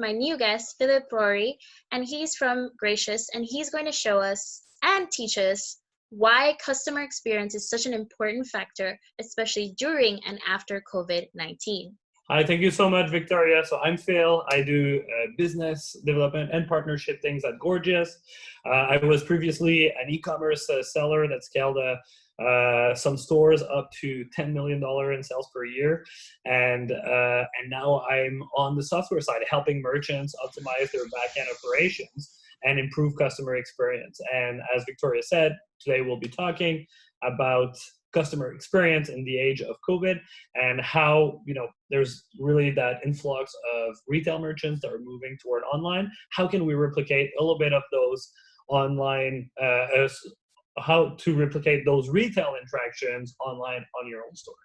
my new guest, Philippe Roireau, and he's from Gorgias, and he's going to show us and teach us why customer experience is such an important factor, especially during and after COVID-19. Hi, thank you so much, Victoria. So I'm Phil. I do business development and partnership things at Gorgias. I was previously an e-commerce seller that scaled some stores up to $10 million in sales per year. And now I'm on the software side, helping merchants optimize their back-end operations and improve customer experience. And as Victoria said, today we'll be talking about customer experience in the age of COVID and how, there's really that influx of retail merchants that are moving toward online. How can we replicate a little bit of those online, how to replicate those retail interactions online on your own store?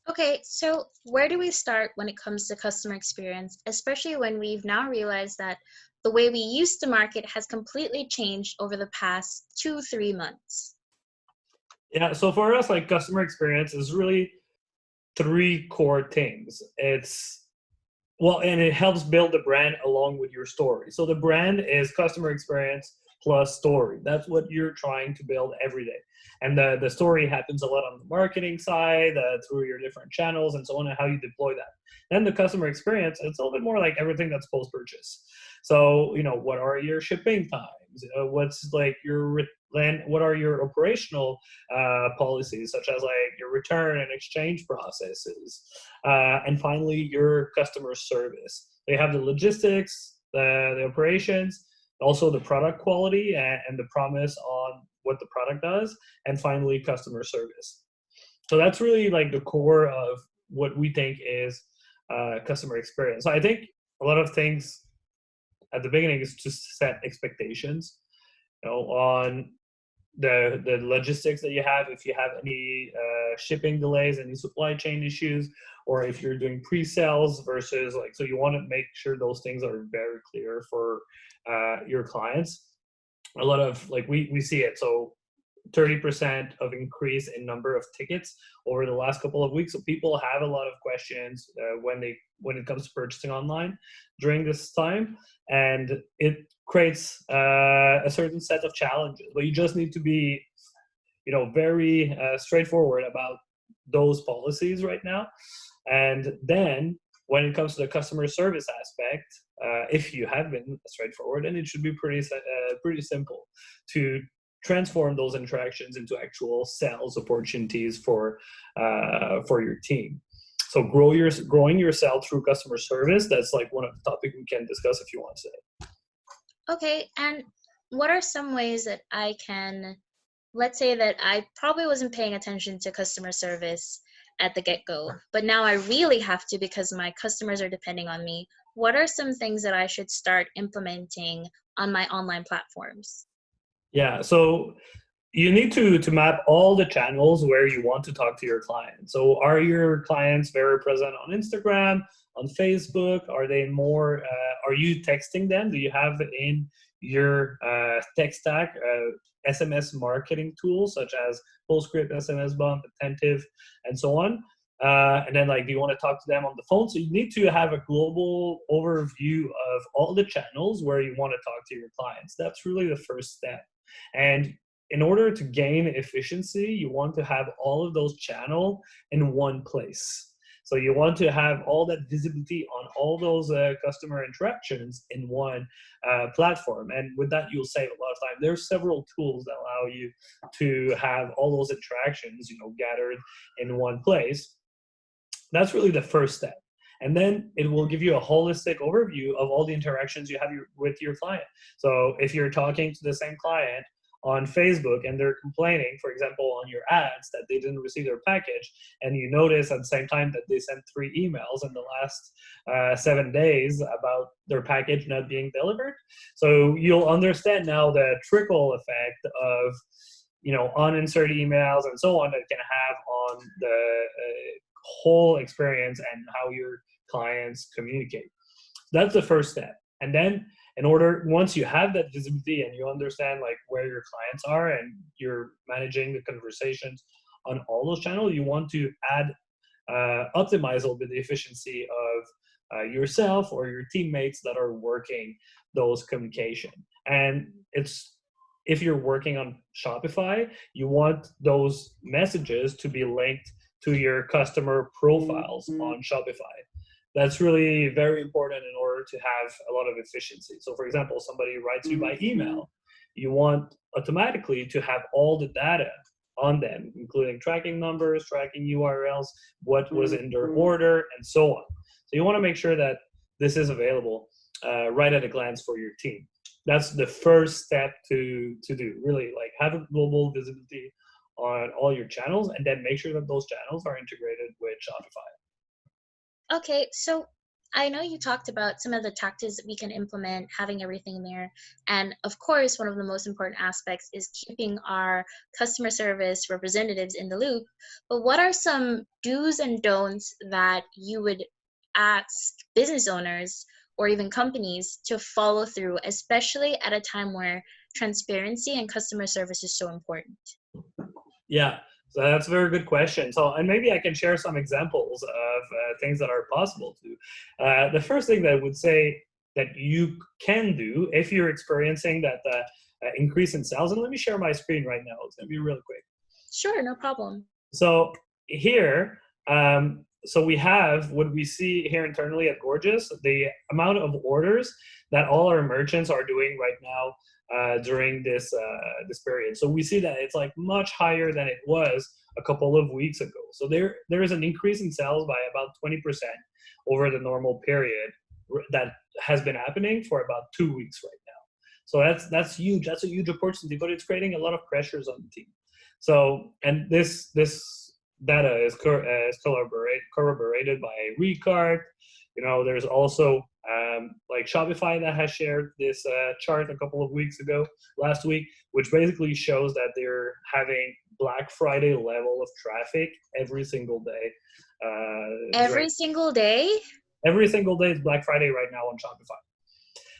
Okay, so where do we start when it comes to customer experience, especially when we've now realized that the way we used to market has completely changed over the past 2-3 months? Yeah, so for us, like customer experience is really 3 core things. And it helps build the brand along with your story. So the brand is customer experience plus story. That's what you're trying to build every day. And the story happens a lot on the marketing side, through your different channels and so on, and how you deploy that. Then the customer experience, it's a little bit more like everything that's post-purchase. So, what are your shipping times? What's like what are your operational policies, such as like your return and exchange processes? And finally, your customer service. They have the logistics, the operations, also the product quality and the promise on what the product does, and finally, customer service. So that's really like the core of what we think is customer experience. So I think a lot of things at the beginning is to set expectations, on the logistics that you have, if you have any shipping delays, any supply chain issues, or if you're doing pre-sales versus so you want to make sure those things are very clear for your clients. A lot of we see it. So 30% of increase in number of tickets over the last couple of weeks. So people have a lot of questions when it comes to purchasing online during this time, and it creates a certain set of challenges. But you just need to be, very straightforward about those policies right now. And then when it comes to the customer service aspect, if you have been straightforward, then it should be pretty simple to transform those interactions into actual sales opportunities for your team. So growing yourself through customer service, that's one of the topics we can discuss if you want to say. Okay, and what are some ways that I can, let's say that I probably wasn't paying attention to customer service at the get-go, but now I really have to because my customers are depending on me. What are some things that I should start implementing on my online platforms? Yeah, so you need to map all the channels where you want to talk to your clients. So are your clients very present on Instagram, on Facebook? Are they more, are you texting them? Do you have in your tech stack SMS marketing tools such as PostScript, SMS Bump, Attentive, and so on? And then do you want to talk to them on the phone? So you need to have a global overview of all the channels where you want to talk to your clients. That's really the first step. And in order to gain efficiency, you want to have all of those channels in one place. So you want to have all that visibility on all those customer interactions in one platform. And with that, you'll save a lot of time. There's several tools that allow you to have all those interactions, gathered in one place. That's really the first step. And then it will give you a holistic overview of all the interactions you have with your client. So if you're talking to the same client on Facebook and they're complaining, for example, on your ads that they didn't receive their package, and you notice at the same time that they sent 3 emails in the last 7 days about their package not being delivered. So you'll understand now the trickle effect of, uninserted emails and so on that can have on the whole experience and how your clients communicate. That's the first step. And then once you have that visibility and you understand where your clients are and you're managing the conversations on all those channels, you want to optimize a little bit the efficiency yourself or your teammates that are working those communication. And if you're working on Shopify, you want those messages to be linked to your customer profiles on Shopify. That's really very important in order to have a lot of efficiency. So for example, somebody writes you by email, you want automatically to have all the data on them, including tracking numbers, tracking URLs, what was in their order, and so on. So you want to make sure that this is available right at a glance for your team. That's the first step to do, really, like have a global visibility on all your channels, and then make sure that those channels are integrated with Shopify. Okay, so I know you talked about some of the tactics that we can implement, having everything there. And of course, one of the most important aspects is keeping our customer service representatives in the loop. But what are some do's and don'ts that you would ask business owners or even companies to follow through, especially at a time where transparency and customer service is so important? Yeah, so that's a very good question. So, and maybe I can share some examples of things that are possible to. The first thing that I would say that you can do if you're experiencing that increase in sales, and let me share my screen right now. It's going to be really quick. Sure, no problem. So here, so we have what we see here internally at Gorgias, the amount of orders that all our merchants are doing right now during this period. So we see that it's like much higher than it was a couple of weeks ago. So there is an increase in sales by about 20% over the normal period that has been happening for about 2 weeks right now. So that's huge. That's a huge opportunity, but it's creating a lot of pressures on the team. So, and this data is corroborated by Recart. There's also like Shopify that has shared this chart a couple of weeks ago, last week, which basically shows that they're having Black Friday level of traffic every single day. Every single day? Every single day is Black Friday right now on Shopify.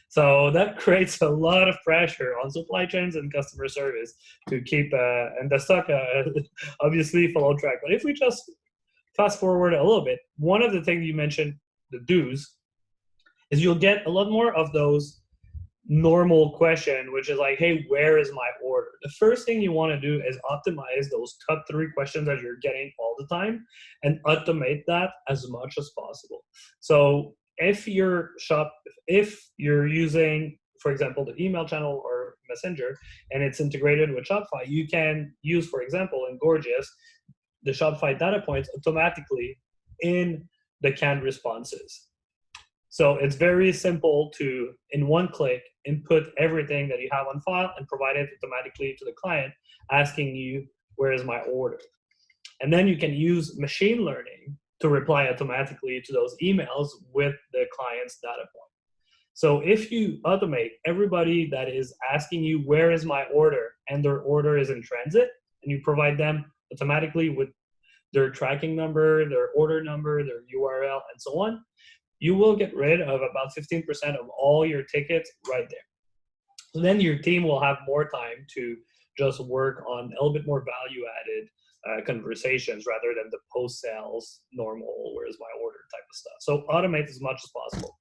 So that creates a lot of pressure on supply chains and customer service to keep, and the stock obviously follow track. But if we just fast forward a little bit, one of the things you mentioned, the do's, is you'll get a lot more of those normal question, which is like, hey, where is my order? The first thing you want to do is optimize those top 3 questions that you're getting all the time and automate that as much as possible. So if you're using, for example, the email channel or Messenger, and it's integrated with Shopify, you can use, for example, in Gorgias, the Shopify data points automatically in the canned responses. So it's very simple to, in one click, input everything that you have on file and provide it automatically to the client, asking you, where is my order? And then you can use machine learning to reply automatically to those emails with the client's data point. So if you automate everybody that is asking you, where is my order, and their order is in transit, and you provide them automatically with their tracking number, their order number, their URL, and so on, you will get rid of about 15% of all your tickets right there. So then your team will have more time to just work on a little bit more value-added conversations rather than the post-sales normal, where's my order type of stuff. So automate as much as possible.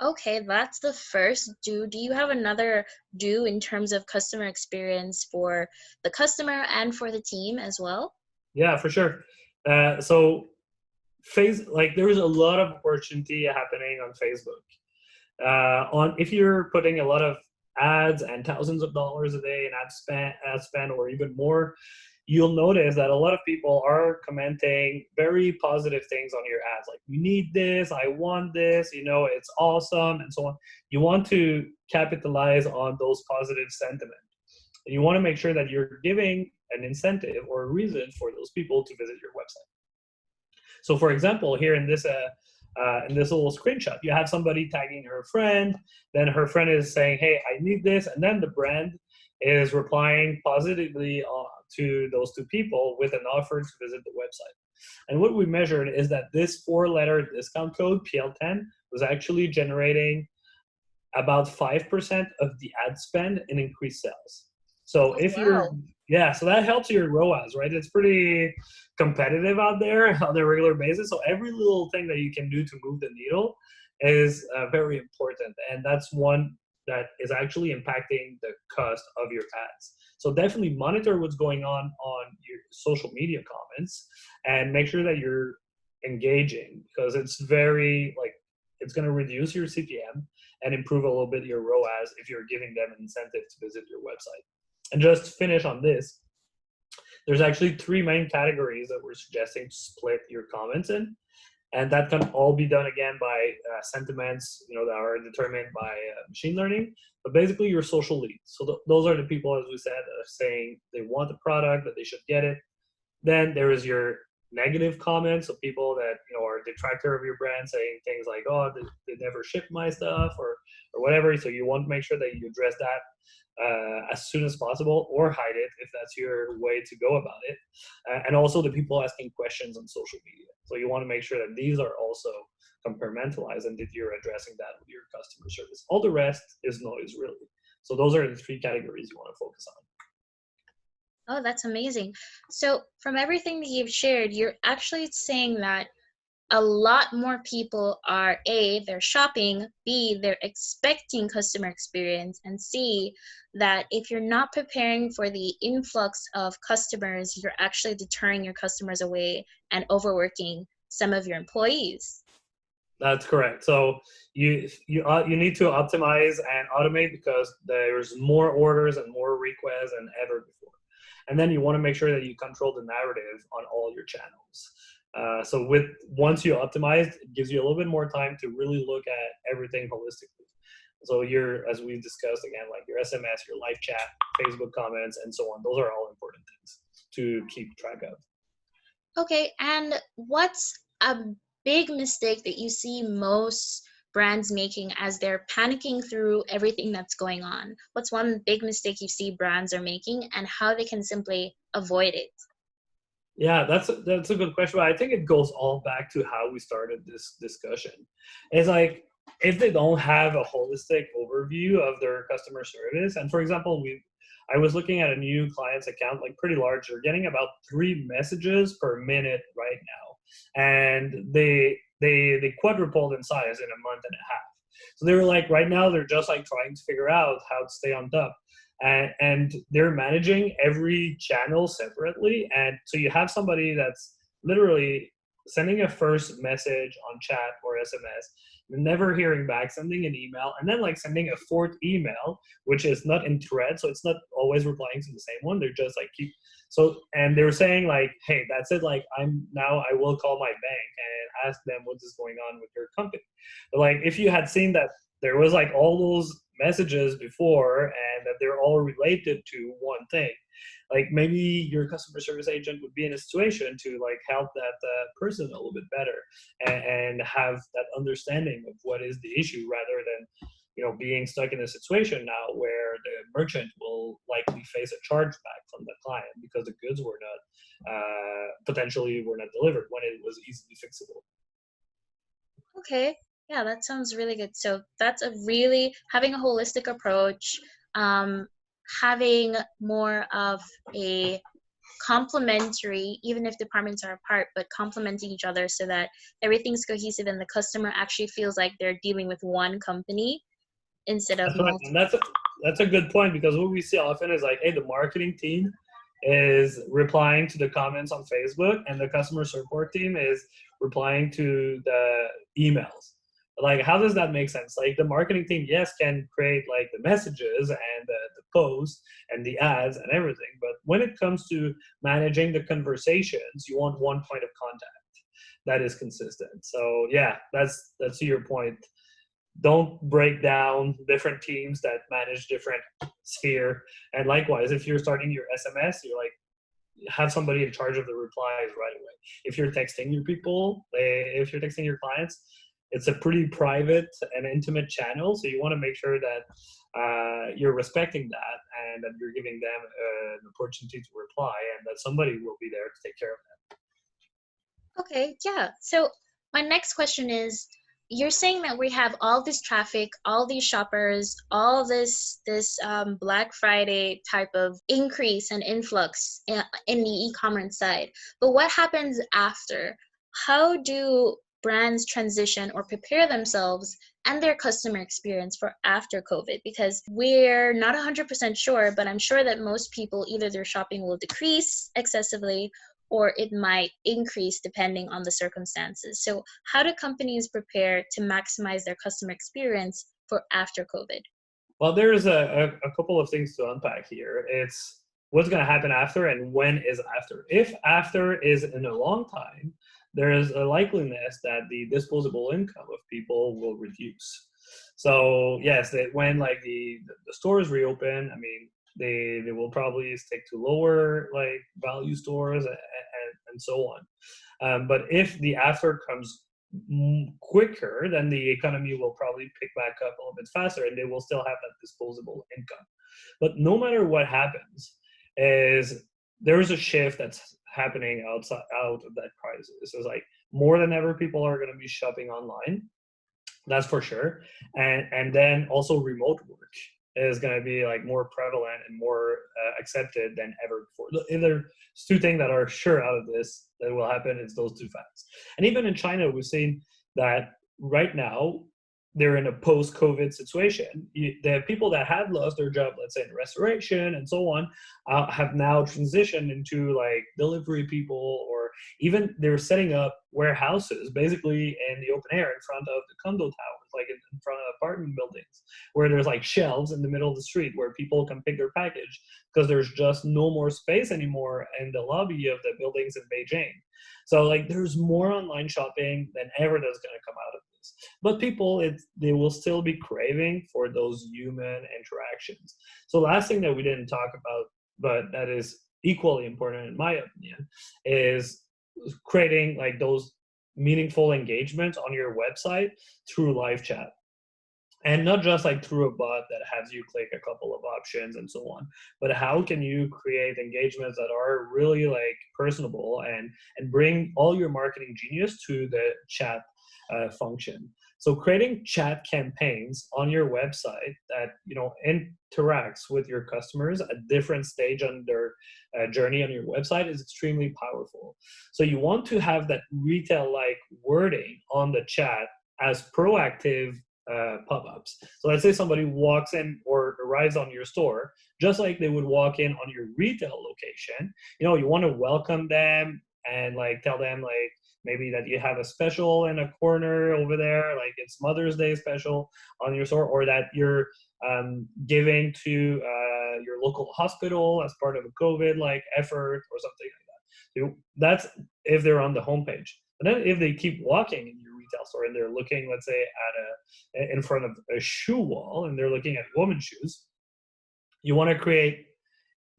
Okay, that's the first do. Do you have another do in terms of customer experience for the customer and for the team as well? Yeah, for sure. So there's a lot of opportunity happening on Facebook. If you're putting a lot of ads and thousands of dollars a day in ad spend or even more, you'll notice that a lot of people are commenting very positive things on your ads, like, you need this, I want this, it's awesome, and so on. You want to capitalize on those positive sentiment. And you want to make sure that you're giving an incentive or a reason for those people to visit your website. So for example, here in this little screenshot, you have somebody tagging her friend, then her friend is saying, hey, I need this, and then the brand is replying positively to those 2 people with an offer to visit the website. And what we measured is that this 4-letter discount code, PL10, was actually generating about 5% of the ad spend in increased sales. So if you're Yeah, so that helps your ROAS, right? It's pretty competitive out there on a regular basis. So every little thing that you can do to move the needle is very important, and that's one that is actually impacting the cost of your ads. So definitely monitor what's going on your social media comments and make sure that you're engaging, because it's very like it's going to reduce your CPM and improve a little bit your ROAS if you're giving them an incentive to visit your website. And just to finish on this, there's actually three main categories that we're suggesting to split your comments in. And that can all be done again by sentiments, that are determined by machine learning. But basically, your social leads. So those are the people, as we said, that are saying they want the product, that they should get it. Then there is your negative comments of people that are a detractor of your brand, saying things like, "Oh, they never ship my stuff," or whatever. So you want to make sure that you address that as soon as possible, or hide it if that's your way to go about it. And also the people asking questions on social media. So you want to make sure that these are also compartmentalized and that you're addressing that with your customer service. All the rest is noise, really. So those are the three categories you want to focus on. Oh, that's amazing. So from everything that you've shared, you're actually saying that a lot more people are A, they're shopping, B, they're expecting customer experience, and C, that if you're not preparing for the influx of customers, you're actually deterring your customers away and overworking some of your employees. That's correct. So you need to optimize and automate because there's more orders and more requests than ever before. And then you want to make sure that you control the narrative on all your channels. So once you optimize, it gives you a little bit more time to really look at everything holistically. So as we've discussed again, like your SMS, your live chat, Facebook comments, and so on. Those are all important things to keep track of. Okay, and what's a big mistake that you see most brands making as they're panicking through everything that's going on? What's one big mistake you see brands are making and how they can simply avoid it? Yeah, that's a good question. But I think it goes all back to how we started this discussion. It's like if they don't have a holistic overview of their customer service, and for example, I was looking at a new client's account, like pretty large. They're getting about 3 messages per minute right now, and they quadrupled in size in a month and a half. So they were like, right now they're just like trying to figure out how to stay on top. And they're managing every channel separately. And so you have somebody that's literally sending a first message on chat or SMS, never hearing back, sending an email, and then like sending a fourth email, which is not in thread. So it's not always replying to the same one. They're just like and they're saying like, hey, that's it. Like I will call my bank and ask them what is going on with your company. But like if you had seen that there was like all those messages before and that they're all related to one thing, like maybe your customer service agent would be in a situation to like help that person a little bit better and have that understanding of what is the issue, rather than being stuck in a situation now where the merchant will likely face a chargeback from the client because the goods were not potentially were not delivered when it was easily fixable. Okay. Yeah, that sounds really good. So that's having a holistic approach, having more of a complementary, even if departments are apart, but complementing each other so that everything's cohesive and the customer actually feels like they're dealing with one company instead of That's right. multiple. And that's a good point, because what we see often is like, hey, the marketing team is replying to the comments on Facebook and the customer support team is replying to the emails. Like, how does that make sense? Like the marketing team, yes, can create like the messages and the posts and the ads and everything. But when it comes to managing the conversations, you want one point of contact that is consistent. So yeah, that's to your point. Don't break down different teams that manage different sphere. And likewise, if you're starting your SMS, you're like, have somebody in charge of the replies right away. If you're texting your people, if you're texting your clients, it's a pretty private and intimate channel. So you want to make sure that you're respecting that and that you're giving them an opportunity to reply and that somebody will be there to take care of them. Okay, yeah. So my next question is, you're saying that we have all this traffic, all these shoppers, all this Black Friday type of increase and influx in the e-commerce side. But what happens after? How do brands transition or prepare themselves and their customer experience for after COVID? Because we're not 100% sure, but I'm sure that most people, either their shopping will decrease excessively or it might increase depending on the circumstances. So how do companies prepare to maximize their customer experience for after COVID? Well, there's a couple of things to unpack here. It's what's going to happen after and when is after. If after is in a long time, there is a likeliness that the disposable income of people will reduce. So yes, that when like the stores reopen, I mean, they will probably stick to lower like value stores and so on. But if the after comes quicker, then the economy will probably pick back up a little bit faster, and they will still have that disposable income. But no matter what happens, is there is a shift that's happening out of that crisis. It's like more than ever, people are going to be shopping online. That's for sure. And then also remote work is going to be like more prevalent and more accepted than ever before. If there's two things that are sure out of this that will happen, it's those two facts. And even in China, we've seen that right now they're in a post-COVID situation. The people that had lost their job, let's say in restoration and so on, have now transitioned into like delivery people, or even they're setting up warehouses basically in the open air in front of the condo towers, like in front of apartment buildings, where there's like shelves in the middle of the street where people can pick their package because there's just no more space anymore in the lobby of the buildings in Beijing. So like there's more online shopping than ever that's going to come out of this. But people, they will still be craving for those human interactions. So last thing that we didn't talk about, but that is equally important in my opinion, is creating like those meaningful engagements on your website through live chat. And not just like through a bot that has you click a couple of options and so on, but how can you create engagements that are really like personable and bring all your marketing genius to the chat function. So creating chat campaigns on your website that interacts with your customers at different stage on their journey on your website is extremely powerful. So you want to have that retail-like wording on the chat as proactive pop-ups. So let's say somebody walks in or arrives on your store, just like they would walk in on your retail location. You want to welcome them and like tell them like maybe that you have a special in a corner over there, like it's Mother's Day special on your store, or that you're giving to your local hospital as part of a COVID like effort or something like that. So that's if they're on the homepage. But then if they keep walking in your retail store and they're looking, let's say, in front of a shoe wall and they're looking at women's shoes, you want to create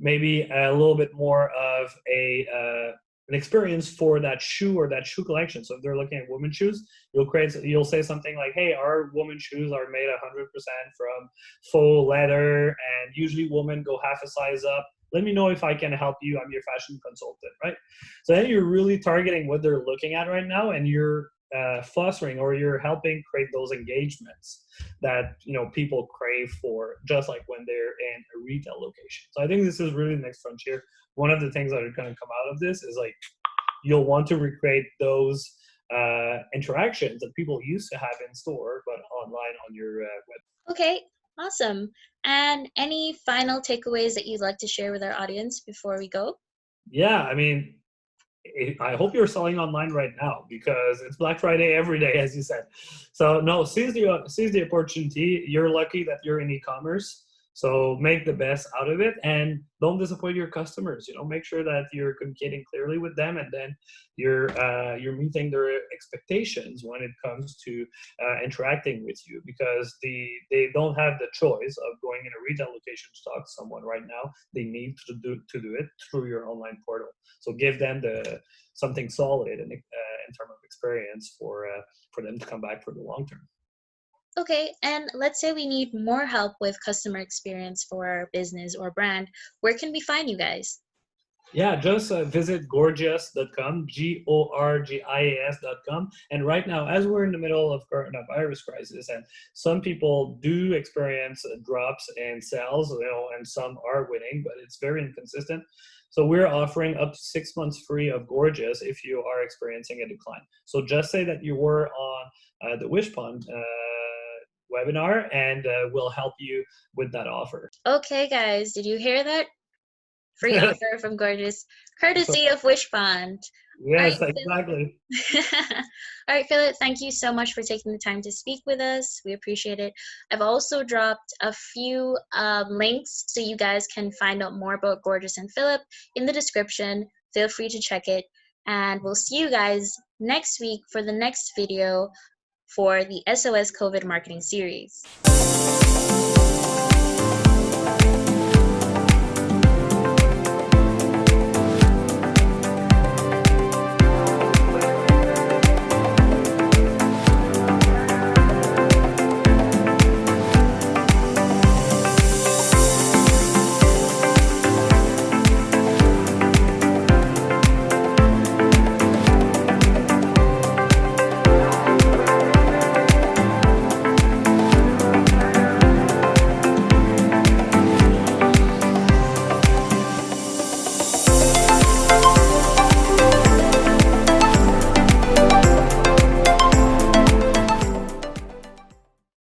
maybe a little bit more of an experience for that shoe or that shoe collection. So if they're looking at women's shoes, you'll say something like, "Hey, our women's shoes are made 100% from faux leather, and usually women go half a size up. Let me know if I can help you. I'm your fashion consultant," right? So then you're really targeting what they're looking at right now, and you're fostering or you're helping create those engagements that people crave for, just like when they're in a retail location. So I think this is really the next frontier. One of the things that are going to come out of this is like you'll want to recreate those interactions that people used to have in store but online on your web. Okay, awesome. And any final takeaways that you'd like to share with our audience before we go? Yeah, I mean, I hope you're selling online right now because it's Black Friday every day, as you said. So no, seize the opportunity. You're lucky that you're in e-commerce. So make the best out of it and don't disappoint your customers. Make sure that you're communicating clearly with them, and then you're meeting their expectations when it comes to interacting with you, because they don't have the choice of going in a retail location to talk to someone right now. They need to do it through your online portal. So give them something solid in terms of experience for them to come back for the long term. Okay, and let's say we need more help with customer experience for our business or brand. Where can we find you guys? Yeah, just visit gorgias.com, gorgias.com. And right now, as we're in the middle of coronavirus crisis, and some people do experience drops in sales, and some are winning, but it's very inconsistent. So we're offering up to 6 months free of Gorgias if you are experiencing a decline. So just say that you were on the Wishpond webinar, and we'll help you with that offer. Okay, guys, did you hear that? Free offer from Gorgias, courtesy of Wishpond. All right, Yes, exactly. All right, Philip, thank you so much for taking the time to speak with us. We appreciate it. I've also dropped a few links so you guys can find out more about Gorgias and Philip in the description. Feel free to check it. And we'll see you guys next week for the next video for the SOS COVID marketing series.